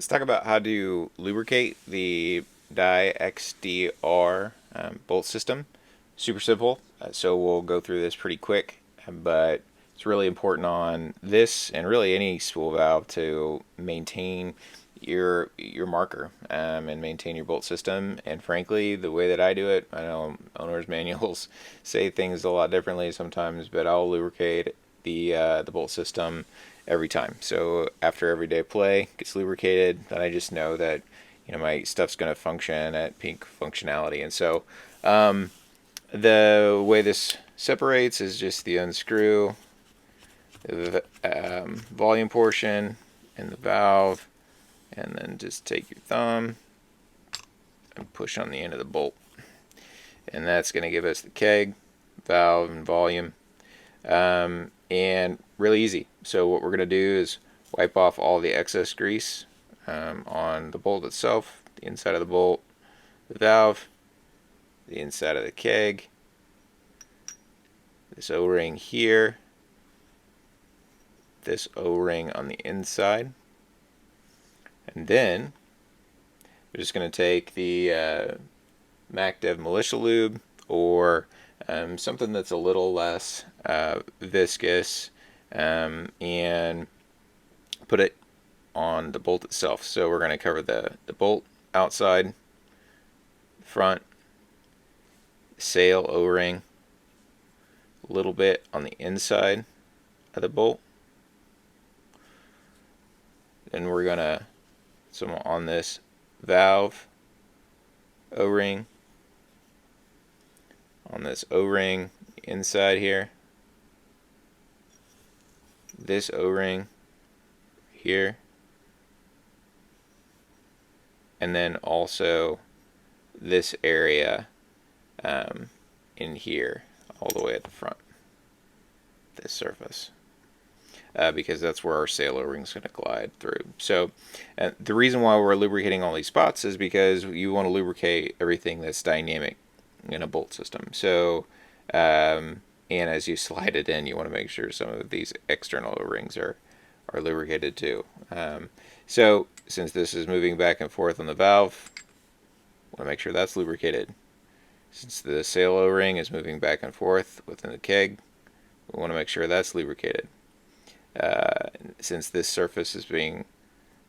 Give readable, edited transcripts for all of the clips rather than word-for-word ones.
Let's talk about how to lubricate the XDR bolt system. Super simple, so we'll go through this pretty quick, but it's really important on this and really any spool valve to maintain your marker and maintain your bolt system. And frankly, the way that I do it, I know owner's manuals say things a lot differently sometimes, but I'll lubricate the bolt system every time. So after every day play gets lubricated, then I just know that my stuff's going to function at peak functionality. And so the way this separates is just the unscrew the volume portion and the valve, and then just take your thumb and push on the end of the bolt, and that's going to give us the keg, valve, and volume. And really easy. So what we're going to do is wipe off all the excess grease on the bolt itself, the inside of the bolt, the valve, the inside of the keg, this O-ring here, this O-ring on the inside, and then we're just going to take the MacDev Militia Lube or something that's a little less viscous and put it on the bolt itself. So we're going to cover the bolt outside, front, sail O-ring, a little bit on the inside of the bolt. Then we're going to, so on this valve O-ring, on this O-ring inside here, this O-ring here, and then also this area in here all the way at the front, this surface, because that's where our sail O-ring is going to glide through. So the reason why we're lubricating all these spots is because you want to lubricate everything that's dynamic in a bolt system. So and as you slide it in, you want to make sure some of these external O-rings are lubricated too. So since this is moving back and forth on the valve, want to make sure that's lubricated. Since the sail O-ring is moving back and forth within the keg, we want to make sure that's lubricated. Since this surface is being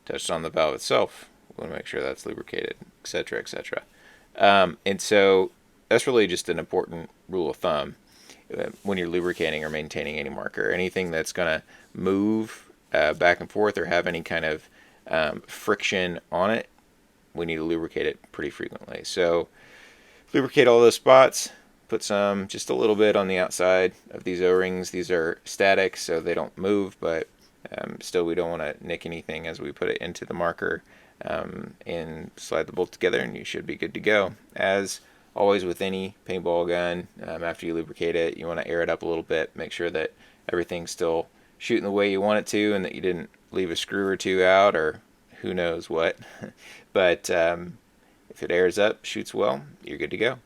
touched on the valve itself, we want to make sure that's lubricated, etc., etc. And so that's really just an important rule of thumb when you're lubricating or maintaining any marker. Anything that's going to move back and forth or have any kind of friction on it, we need to lubricate it pretty frequently. So lubricate all those spots. Put some, just a little bit on the outside of these O-rings. These are static, so they don't move, but still we don't want to nick anything as we put it into the marker, and slide the bolt together, and you should be good to go. As always with any paintball gun, after you lubricate it, you want to air it up a little bit, make sure that everything's still shooting the way you want it to, and that you didn't leave a screw or two out, or who knows what. But if it airs up, shoots well, you're good to go.